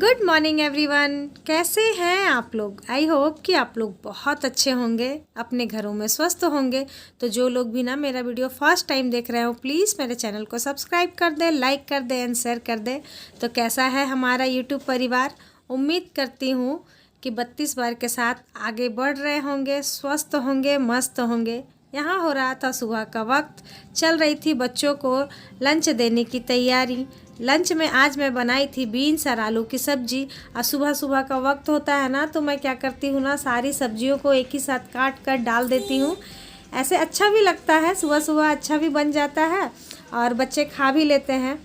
Good morning everyone. कैसे हैं आप लोग? आई होप कि आप लोग बहुत अच्छे होंगे, अपने घरों में स्वस्थ होंगे। तो जो लोग भी ना मेरा वीडियो फर्स्ट टाइम देख रहे हो, प्लीज़ मेरे चैनल को सब्सक्राइब कर दे, लाइक कर दे एंड शेयर कर दे। तो कैसा है हमारा यूट्यूब परिवार? उम्मीद करती हूँ कि 32 बार के साथ आगे बढ़ रहे होंगे, स्वस्थ होंगे, मस्त होंगे। यहाँ हो रहा था सुबह का वक्त, चल रही थी बच्चों को लंच देने की तैयारी। लंच में आज मैं बनाई थी बीन्स और आलू की सब्जी। और सुबह सुबह का वक्त होता है ना, तो मैं क्या करती हूँ ना, सारी सब्जियों को एक ही साथ काट कर डाल देती हूँ। ऐसे अच्छा भी लगता है, सुबह सुबह अच्छा भी बन जाता है और बच्चे खा भी लेते हैं।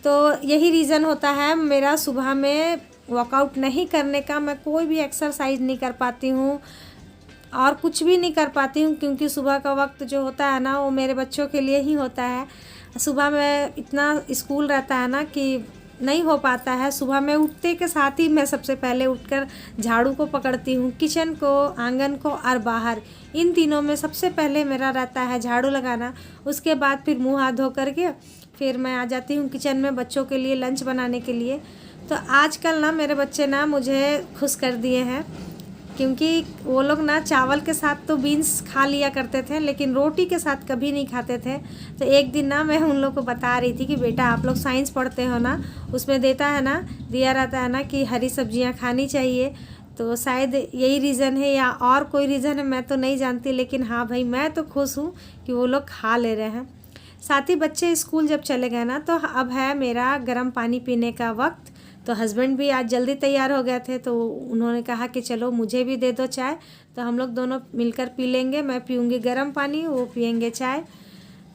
तो यही रीज़न होता है मेरा सुबह में वर्कआउट नहीं करने का। मैं कोई भी एक्सरसाइज नहीं कर पाती हूँ और कुछ भी नहीं कर पाती हूँ, क्योंकि सुबह का वक्त जो होता है ना, वो मेरे बच्चों के लिए ही होता है। सुबह में इतना स्कूल रहता है ना कि नहीं हो पाता है। सुबह में उठते के साथ ही मैं सबसे पहले उठकर झाड़ू को पकड़ती हूँ, किचन को, आंगन को और बाहर, इन तीनों में सबसे पहले मेरा रहता है झाड़ू लगाना। उसके बाद फिर मुँह हाथ धो करके फिर मैं आ जाती हूँ किचन में बच्चों के लिए लंच बनाने के लिए। तो आजकल ना मेरे बच्चे ना मुझे खुश कर दिए हैं, क्योंकि वो लोग ना चावल के साथ तो बीन्स खा लिया करते थे, लेकिन रोटी के साथ कभी नहीं खाते थे। तो एक दिन ना मैं उन लोग को बता रही थी कि बेटा आप लोग साइंस पढ़ते हो ना, उसमें दिया रहता है ना कि हरी सब्जियां खानी चाहिए। तो शायद यही रीज़न है या और कोई रीज़न है, मैं तो नहीं जानती, लेकिन हाँ भाई मैं तो खुश हूँ कि वो लोग खा ले रहे हैं। साथ ही बच्चे स्कूल जब चले गए ना, तो अब है मेरा गर्म पानी पीने का वक्त। तो हस्बैंड भी आज जल्दी तैयार हो गए थे, तो उन्होंने कहा कि चलो मुझे भी दे दो चाय। तो हम लोग दोनों मिलकर पी लेंगे, मैं पीऊँगी गर्म पानी, वो पियेंगे चाय।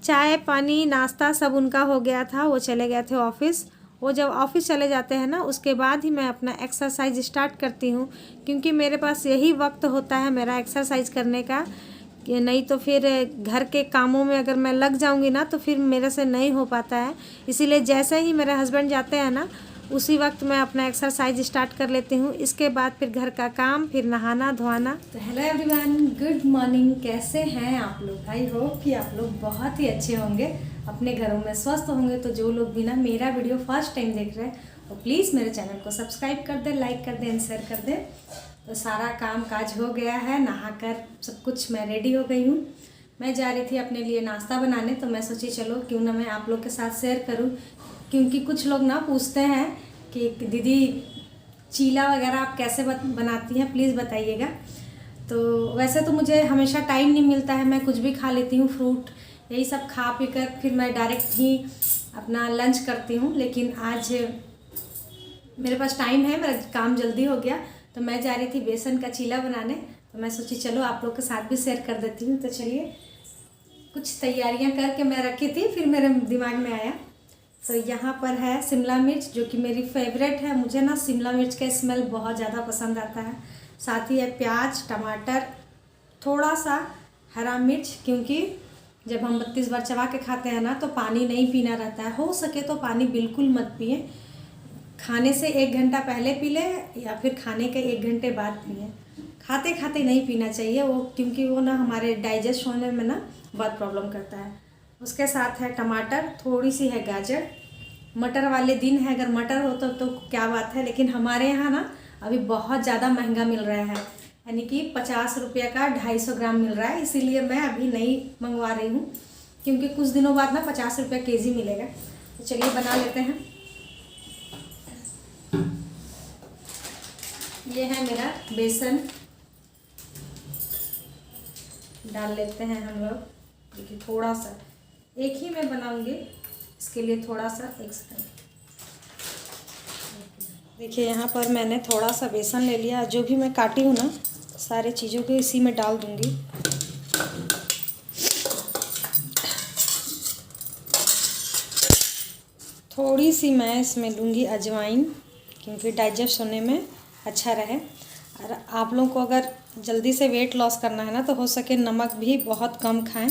चाय पानी नाश्ता सब उनका हो गया था, वो चले गए थे ऑफ़िस। वो जब ऑफ़िस चले जाते हैं ना, उसके बाद ही मैं अपना एक्सरसाइज स्टार्ट करती हूँ, क्योंकि मेरे पास यही वक्त होता है मेरा एक्सरसाइज करने का। कि नहीं तो फिर घर के कामों में अगर मैं लग जाऊंगी ना, तो फिर मेरे से नहीं हो पाता है। इसीलिए जैसे ही मेरे हस्बैंड जाते हैं ना, उसी वक्त मैं अपना एक्सरसाइज स्टार्ट कर लेती हूँ। इसके बाद फिर घर का काम, फिर नहाना धोना। तो हेलो एवरीवन, गुड मॉर्निंग। कैसे हैं आप लोग? आई होप कि आप लोग बहुत ही अच्छे होंगे, अपने घरों में स्वस्थ होंगे। तो जो लोग भी ना मेरा वीडियो फर्स्ट टाइम देख रहे हैं, तो प्लीज़ मेरे चैनल को सब्सक्राइब कर दे, लाइक कर दे एंड शेयर कर दे। तो सारा काम काज हो गया है, नहाकर सब कुछ मैं रेडी हो गई हूँ। मैं जा रही थी अपने लिए नाश्ता बनाने, तो मैं सोची चलो क्यों ना मैं आप लोग के साथ शेयर करूँ, क्योंकि कुछ लोग ना पूछते हैं कि दीदी चीला वगैरह आप कैसे बनाती हैं, प्लीज़ बताइएगा। तो वैसे तो मुझे हमेशा टाइम नहीं मिलता है, मैं कुछ भी खा लेती हूँ, फ्रूट यही सब खा पी कर फिर मैं डायरेक्ट ही अपना लंच करती हूँ। लेकिन आज मेरे पास टाइम है, मेरा काम जल्दी हो गया, तो मैं जा रही थी बेसन का चीला बनाने। तो मैं सोची चलो आप लोग के साथ भी शेयर कर देती हूँ। तो चलिए, कुछ तैयारियां करके मैं रखी थी, फिर मेरे दिमाग में आया। तो यहाँ पर है शिमला मिर्च, जो कि मेरी फेवरेट है। मुझे ना शिमला मिर्च का स्मेल बहुत ज़्यादा पसंद आता है। साथ ही है प्याज, टमाटर, थोड़ा सा हरा मिर्च, क्योंकि जब हम 32 बार चबा के खाते हैं ना, तो पानी नहीं पीना रहता है। हो सके तो पानी बिल्कुल मत पिए, खाने से 1 घंटा पहले पी लें या फिर खाने के 1 घंटे बाद पिए। खाते खाते नहीं पीना चाहिए वो, क्योंकि वो ना हमारे डाइजेस्ट होने में ना बहुत प्रॉब्लम करता है। उसके साथ है टमाटर, थोड़ी सी है गाजर। मटर वाले दिन है, अगर मटर हो तो क्या बात है, लेकिन हमारे यहाँ ना अभी बहुत ज़्यादा महंगा मिल रहा है, यानी कि 50 रुपये का 250 ग्राम मिल रहा है। इसीलिए मैं अभी नहीं मंगवा रही हूँ, क्योंकि कुछ दिनों बाद ना 50 रुपये केजी मिलेगा। तो चलिए बना लेते हैं। ये है मेरा बेसन, डाल लेते हैं हम लोग। देखिए थोड़ा सा, एक ही मैं बनाऊंगी, इसके लिए थोड़ा सा एक सेकंड। देखिए यहाँ पर मैंने थोड़ा सा बेसन ले लिया। जो भी मैं काटी हूँ ना, सारे चीज़ों को इसी में डाल दूंगी। थोड़ी सी मैं इसमें दूंगी अजवाइन, क्योंकि डाइजेस्ट होने में अच्छा रहे। और आप लोगों को अगर जल्दी से वेट लॉस करना है ना, तो हो सके नमक भी बहुत कम खाएं।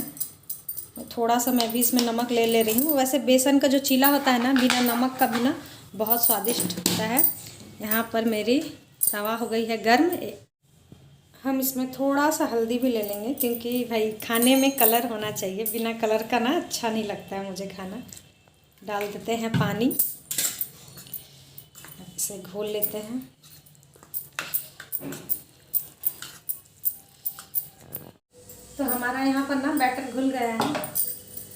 थोड़ा सा मैं भी इसमें नमक ले रही हूँ। वैसे बेसन का जो चीला होता है ना, बिना नमक का भी ना बहुत स्वादिष्ट होता है। यहाँ पर मेरी तवा हो गई है गर्म। हम इसमें थोड़ा सा हल्दी भी ले लेंगे, क्योंकि भाई खाने में कलर होना चाहिए, बिना कलर का ना अच्छा नहीं लगता है मुझे खाना। डाल देते हैं पानी। इसे घोल लेते हैं। तो हमारा यहाँ पर ना बैटर घुल गया है।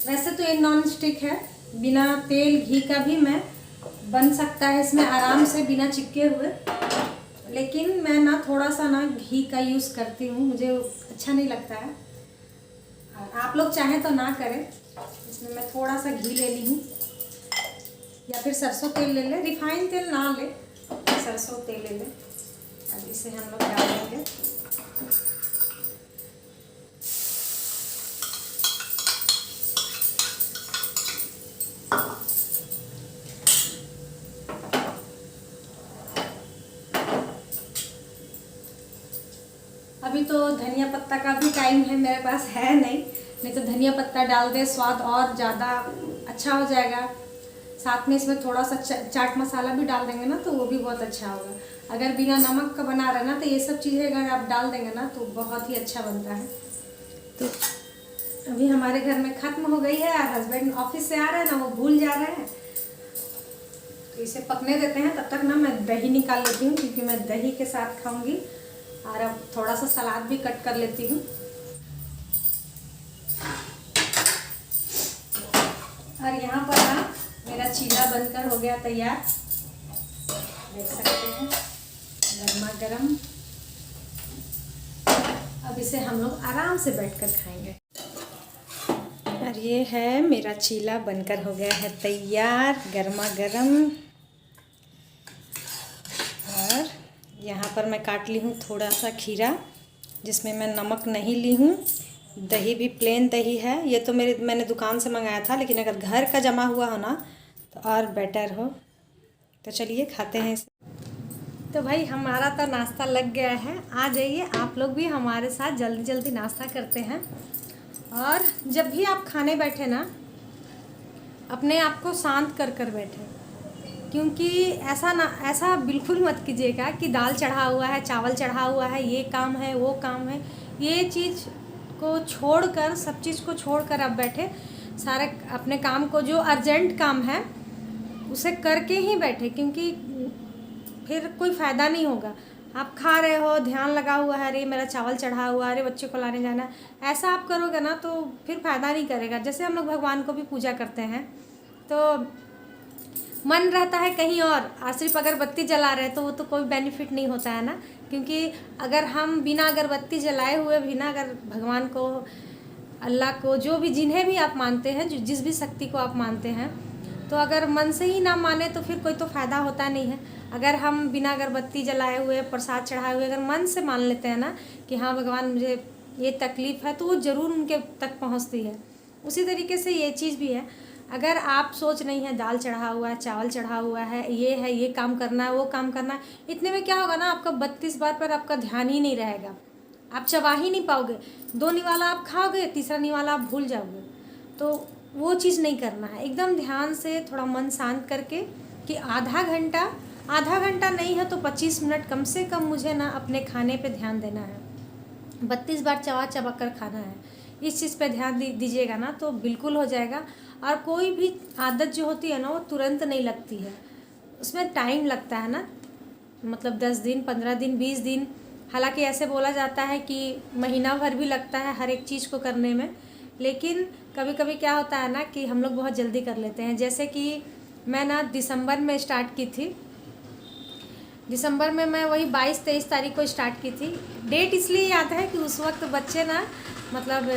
वैसे तो ये नॉन स्टिक है, बिना तेल घी का भी मैं बन सकता है इसमें आराम से बिना चिपके हुए, लेकिन मैं ना थोड़ा सा ना घी का यूज़ करती हूँ, मुझे अच्छा नहीं लगता है। और आप लोग चाहें तो ना करें। इसमें मैं थोड़ा सा घी ले ली हूँ, या फिर सरसों तेल ले ले, रिफाइंड तेल ना ले, सरसों तेल ले ले। अब इसे हम लोग डाल देंगे। अभी तो धनिया पत्ता का भी टाइम है, मेरे पास है नहीं तो धनिया पत्ता डाल दे, स्वाद और ज़्यादा अच्छा हो जाएगा। साथ में इसमें थोड़ा सा चाट मसाला भी डाल देंगे ना तो वो भी बहुत अच्छा होगा। अगर बिना नमक का बना रहे ना तो ये सब चीज़ें अगर आप डाल देंगे ना तो बहुत ही अच्छा बनता है। तो अभी हमारे घर में ख़त्म हो गई है, और हस्बैंड ऑफिस से आ रहे हैं ना, वो भूल जा रहे हैं, तो इसे पकने देते हैं। तब तक ना मैं दही निकाल लेती हूँ, क्योंकि मैं दही के साथ खाऊंगी। और अब थोड़ा सा सलाद भी कट कर लेती हूँ। और यहाँ पर ना मेरा चीला बनकर हो गया तैयार, देख सकते हैं, गर्मा गर्म। अब इसे हम लोग आराम से बैठकर खाएंगे। और ये है मेरा चीला बनकर हो गया है तैयार, गर्मा गर्म। और यहाँ पर मैं काट ली हूँ थोड़ा सा खीरा, जिसमें मैं नमक नहीं ली हूँ। दही भी प्लेन दही है, ये तो मैंने दुकान से मंगाया था, लेकिन अगर घर का जमा हुआ हो ना तो और बेटर हो। तो चलिए खाते हैं इसे। तो भाई हमारा तो नाश्ता लग गया है, आ जाइए आप लोग भी हमारे साथ, जल्दी जल्दी नाश्ता करते हैं। और जब भी आप खाने बैठे ना, अपने आप को शांत कर कर बैठे, क्योंकि ऐसा बिल्कुल मत कीजिएगा कि दाल चढ़ा हुआ है, चावल चढ़ा हुआ है, ये काम है, वो काम है। ये चीज़ को छोड़कर, सब चीज़ को छोड़कर आप बैठे, सारे अपने काम को, जो अर्जेंट काम है उसे करके ही बैठे, क्योंकि फिर कोई फ़ायदा नहीं होगा। आप खा रहे हो, ध्यान लगा हुआ है, अरे मेरा चावल चढ़ा हुआ है, अरे बच्चे को लाने जाना है, ऐसा आप करोगे ना तो फिर फ़ायदा नहीं करेगा। जैसे हम लोग भगवान को भी पूजा करते हैं तो मन रहता है कहीं और सिर्फ अगरबत्ती जला रहे, तो वो तो कोई बेनिफिट नहीं होता है ना। क्योंकि अगर हम बिना अगरबत्ती जलाए हुए, बिना अगर भगवान को, अल्लाह को, जो भी जिन्हें भी आप मानते हैं, जिस भी शक्ति को आप मानते हैं, तो अगर मन से ही ना माने तो फिर कोई तो फ़ायदा होता नहीं है। अगर हम बिना अगरबत्ती जलाए हुए, प्रसाद चढ़ाए हुए, अगर मन से मान लेते हैं ना कि हाँ भगवान मुझे ये तकलीफ़ है, तो वो ज़रूर उनके तक पहुँचती है। उसी तरीके से ये चीज़ भी है। अगर आप सोच नहीं है, दाल चढ़ा हुआ है, चावल चढ़ा हुआ है, ये काम करना है, वो काम करना है, इतने में क्या होगा ना, आपका 32 बार पर आपका ध्यान ही नहीं रहेगा, आप चबा ही नहीं पाओगे। 2 निवाला आप खाओगे, तीसरा निवाला आप भूल जाओगे। तो वो चीज़ नहीं करना है। एकदम ध्यान से थोड़ा मन शांत करके कि आधा घंटा नहीं है तो 25 मिनट कम से कम मुझे ना अपने खाने पे ध्यान देना है। 32 बार चबा कर खाना है। इस चीज़ पे ध्यान दीजिएगा ना तो बिल्कुल हो जाएगा। और कोई भी आदत जो होती है ना, वो तुरंत नहीं लगती है, उसमें टाइम लगता है ना, मतलब 10 दिन, 15 दिन, 20 दिन। हालांकि ऐसे बोला जाता है कि महीना भर भी लगता है हर एक चीज़ को करने में, लेकिन कभी कभी क्या होता है ना कि हम लोग बहुत जल्दी कर लेते हैं। जैसे कि मैं ना दिसंबर में स्टार्ट की थी, दिसंबर में मैं वही 22-23 तारीख को स्टार्ट की थी। डेट इसलिए याद है कि उस वक्त बच्चे ना, मतलब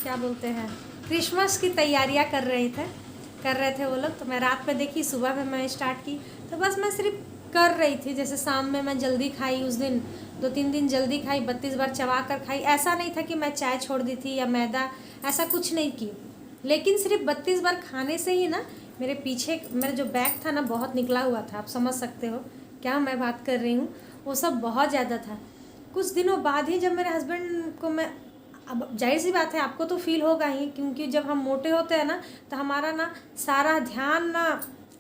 क्या बोलते हैं, क्रिसमस की तैयारियां कर रहे थे वो लोग। तो मैं रात में देखी, सुबह में मैं स्टार्ट की, तो बस मैं सिर्फ कर रही थी। जैसे शाम में मैं जल्दी खाई, उस दिन 2-3 दिन जल्दी खाई, 32 बार चबा कर खाई। ऐसा नहीं था कि मैं चाय छोड़ दी थी या मैदा, ऐसा कुछ नहीं की। लेकिन सिर्फ 32 बार खाने से ही ना मेरे पीछे, मेरा जो बैग था ना बहुत निकला हुआ था, आप समझ सकते हो क्या मैं बात कर रही हूँ, वो सब बहुत ज़्यादा था। कुछ दिनों बाद ही जब मेरे हस्बैंड को मैं, अब जाहिर सी बात है आपको तो फील होगा ही, क्योंकि जब हम मोटे होते हैं ना तो हमारा ना सारा ध्यान ना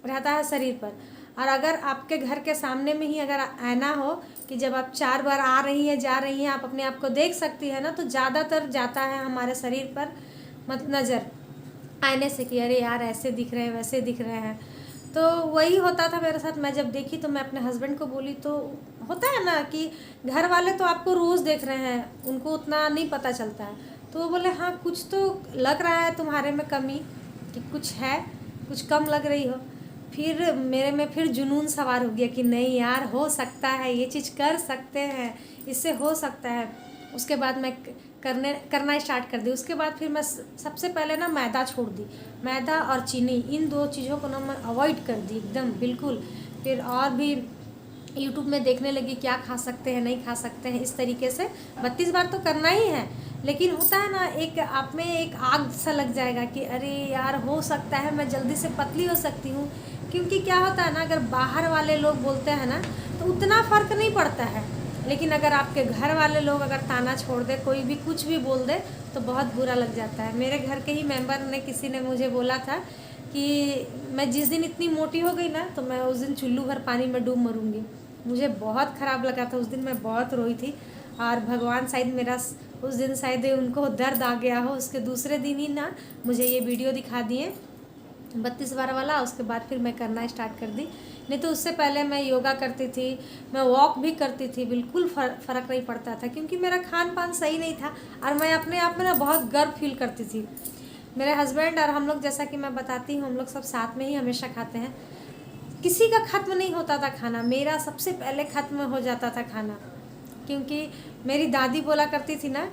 रहता है शरीर पर। और अगर आपके घर के सामने में ही अगर आईना हो कि जब आप 4 बार आ रही हैं, जा रही हैं, आप अपने आप को देख सकती है ना, तो ज़्यादातर जाता है हमारे शरीर पर नज़र आईने से कि अरे यार ऐसे दिख रहे हैं, वैसे दिख रहे हैं। तो वही होता था मेरे साथ। मैं जब देखी तो मैं अपने हस्बैंड को बोली, तो होता है ना कि घर वाले तो आपको रोज़ देख रहे हैं, उनको उतना नहीं पता चलता है। तो वो बोले हाँ कुछ तो लग रहा है तुम्हारे में कमी, कि कुछ है, कुछ कम लग रही हो। फिर मेरे में फिर जुनून सवार हो गया कि नहीं यार, हो सकता है, ये चीज़ कर सकते हैं, इससे हो सकता है। उसके बाद मैं करना स्टार्ट कर दी। उसके बाद फिर मैं सबसे पहले ना मैदा छोड़ दी। मैदा और चीनी, इन दो चीज़ों को ना मैं अवॉइड कर दी एकदम बिल्कुल। फिर और भी यूट्यूब में देखने लगी क्या खा सकते हैं, नहीं खा सकते हैं, इस तरीके से 32 बार तो करना ही है। लेकिन होता है ना, एक आप में एक आग सा लग जाएगा कि अरे यार हो सकता है मैं जल्दी से पतली हो सकती हूँ। क्योंकि क्या होता है ना, अगर बाहर वाले लोग बोलते हैं ना तो उतना फ़र्क नहीं पड़ता है, लेकिन अगर आपके घर वाले लोग अगर ताना छोड़ दे, कोई भी कुछ भी बोल दे, तो बहुत बुरा लग जाता है। मेरे घर के ही मेंबर ने, किसी ने मुझे बोला था कि मैं जिस दिन इतनी मोटी हो गई ना, तो मैं उस दिन चुल्लू भर पानी में डूब मरूंगी। मुझे बहुत ख़राब लगा था उस दिन, मैं बहुत रोई थी। और भगवान शायद मेरा उस दिन शायद उनको दर्द आ गया हो, उसके दूसरे दिन ही ना मुझे ये वीडियो दिखा दिए 32 बार वाला। उसके बाद फिर मैं करना स्टार्ट कर दी। नहीं तो उससे पहले मैं योगा करती थी, मैं वॉक भी करती थी, बिल्कुल फ़र्क नहीं पड़ता था, क्योंकि मेरा खान पान सही नहीं था। और मैं अपने आप में ना बहुत गर्व फील करती थी। मेरे हस्बैंड और हम लोग, जैसा कि मैं बताती हूँ, हम लोग सब साथ में ही हमेशा खाते हैं। किसी का ख़त्म नहीं होता था खाना, मेरा सबसे पहले ख़त्म हो जाता था खाना। क्योंकि मेरी दादी बोला करती थी ना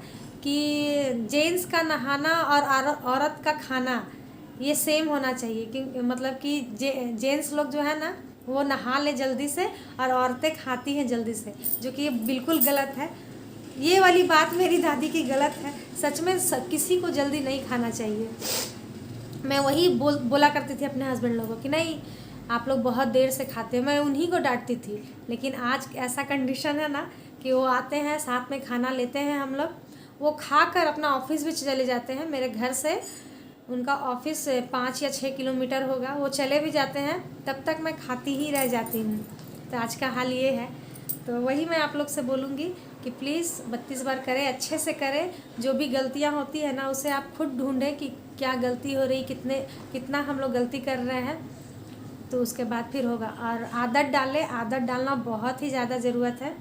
कि जेंट्स का नहाना और औरत का खाना ये सेम होना चाहिए। क्योंकि मतलब कि जेंट्स लोग जो है ना वो नहा ले जल्दी से, और औरतें खाती हैं जल्दी से, जो कि ये बिल्कुल गलत है। ये वाली बात मेरी दादी की गलत है। सच में किसी को जल्दी नहीं खाना चाहिए। मैं वही बोला करती थी अपने हस्बैंड लोगों कि नहीं, आप लोग बहुत देर से खाते हैं। मैं उन्हीं को डांटती थी। लेकिन आज ऐसा कंडीशन है ना कि वो आते हैं, साथ में खाना लेते हैं हम लोग, वो खा कर अपना ऑफिस भी चले जाते हैं। मेरे घर से उनका ऑफिस 5 या 6 किलोमीटर होगा, वो चले भी जाते हैं, तब तक मैं खाती ही रह जाती हूँ। तो आज का हाल ये है। तो वही मैं आप लोग से बोलूँगी कि प्लीज़ 32 बार करें, अच्छे से करें। जो भी गलतियाँ होती है ना, उसे आप खुद ढूंढें कि क्या गलती हो रही, कितना हम लोग गलती कर रहे हैं, तो उसके बाद फिर होगा। और आदत डालें, आदत डालना बहुत ही ज़्यादा ज़रूरत है।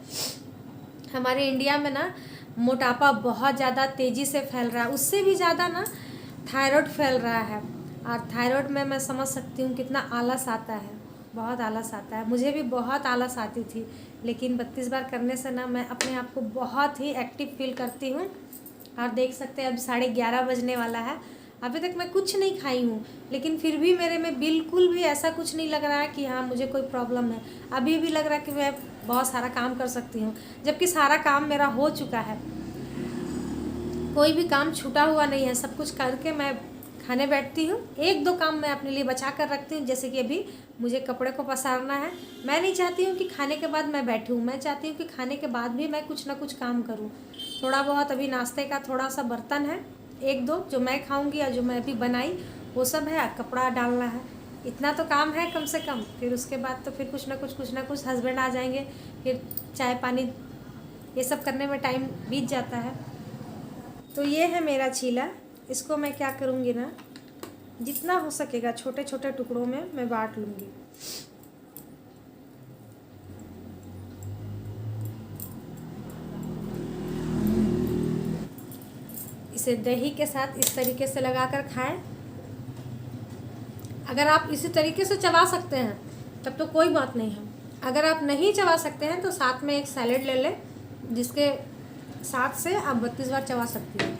हमारे इंडिया में ना मोटापा बहुत ज़्यादा तेज़ी से फैल रहा है, उससे भी ज़्यादा ना थायराइड फैल रहा है। और थायराइड में मैं समझ सकती हूँ कितना आलस आता है, बहुत आलस आता है। मुझे भी बहुत आलस आती थी, लेकिन 32 बार करने से ना मैं अपने आप को बहुत ही एक्टिव फील करती हूँ। और देख सकते हैं अब 11:30 बजने वाला है, अभी तक मैं कुछ नहीं खाई हूँ, लेकिन फिर भी मेरे में बिल्कुल भी ऐसा कुछ नहीं लग रहा है कि हाँ मुझे कोई प्रॉब्लम है। अभी भी लग रहा है कि मैं बहुत सारा काम कर सकती हूँ, जबकि सारा काम मेरा हो चुका है, कोई भी काम छूटा हुआ नहीं है। सब कुछ करके मैं खाने बैठती हूँ। 1-2 काम मैं अपने लिए बचा कर रखती हूँ, जैसे कि अभी मुझे कपड़े को पसारना है। मैं नहीं चाहती हूँ कि खाने के बाद मैं बैठूँ, मैं चाहती हूँ कि खाने के बाद भी मैं कुछ ना कुछ काम करूँ। थोड़ा बहुत अभी नाश्ते का थोड़ा सा बर्तन है, 1-2 जो मैं खाऊँगी या जो मैं अभी बनाई वो सब है, कपड़ा डालना है, इतना तो काम है कम से कम। फिर उसके बाद तो फिर कुछ ना कुछ हस्बैंड आ जाएंगे, फिर चाय पानी ये सब करने में टाइम बीत जाता है। तो ये है मेरा चीला। इसको मैं क्या करूँगी ना, जितना हो सकेगा छोटे छोटे टुकड़ों में मैं बांट लूँगी। इसे दही के साथ इस तरीके से लगाकर खाएं। अगर आप इसी तरीके से चबा सकते हैं तब तो कोई बात नहीं है। अगर आप नहीं चबा सकते हैं तो साथ में एक सैलेड ले लें, जिसके साथ से आप 32 बार चबा सकती हैं।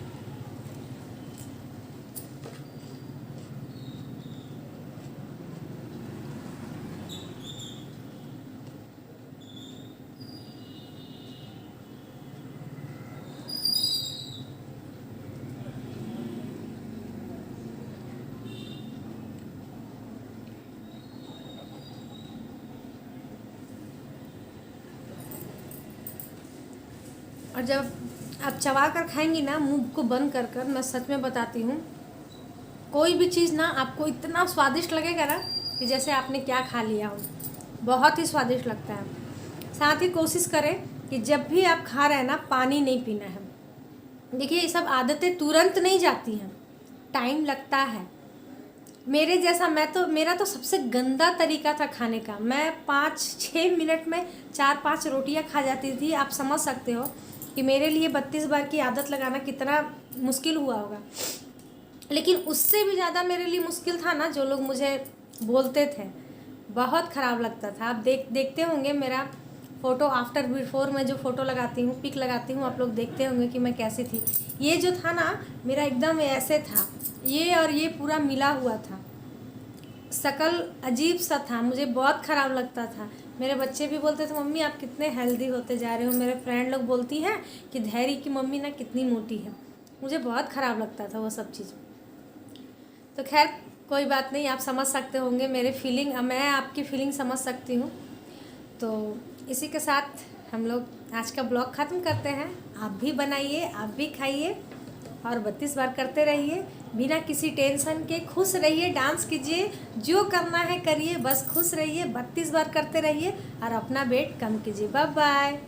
और जब आप चबा कर खाएंगी ना मुंह को बंद कर कर, मैं सच में बताती हूँ, कोई भी चीज़ ना आपको इतना स्वादिष्ट लगेगा ना कि जैसे आपने क्या खा लिया हो, बहुत ही स्वादिष्ट लगता है। साथ ही कोशिश करें कि जब भी आप खा रहे हैं ना पानी नहीं पीना है। देखिए ये सब आदतें तुरंत नहीं जाती हैं, टाइम लगता है। मेरे जैसा मेरा तो सबसे गंदा तरीका था खाने का। मैं 5-6 मिनट में 4-5 रोटियां खा जाती थी। आप समझ सकते हो कि मेरे लिए 32 बार की आदत लगाना कितना मुश्किल हुआ होगा। लेकिन उससे भी ज़्यादा मेरे लिए मुश्किल था ना जो लोग मुझे बोलते थे, बहुत ख़राब लगता था। आप देखते होंगे मेरा फ़ोटो आफ्टर बिफोर में जो फ़ोटो लगाती हूँ, पिक लगाती हूँ, आप लोग देखते होंगे कि मैं कैसी थी। ये जो था ना मेरा एकदम ऐसे था, ये और ये पूरा मिला हुआ था, शक्ल अजीब सा था, मुझे बहुत ख़राब लगता था। मेरे बच्चे भी बोलते थे मम्मी आप कितने हेल्दी होते जा रहे हो। मेरे फ्रेंड लोग बोलती हैं कि धैर्य की मम्मी ना कितनी मोटी है। मुझे बहुत ख़राब लगता था वो सब चीज़। तो खैर कोई बात नहीं, आप समझ सकते होंगे मेरे फीलिंग, मैं आपकी फीलिंग समझ सकती हूँ। तो इसी के साथ हम लोग आज का ब्लॉग ख़त्म करते हैं। आप भी बनाइए, आप भी खाइए और 32 बार करते रहिए बिना किसी टेंशन के। खुश रहिए, डांस कीजिए, जो करना है करिए, बस खुश रहिए। 32 बार करते रहिए और अपना वेट कम कीजिए। Bye bye.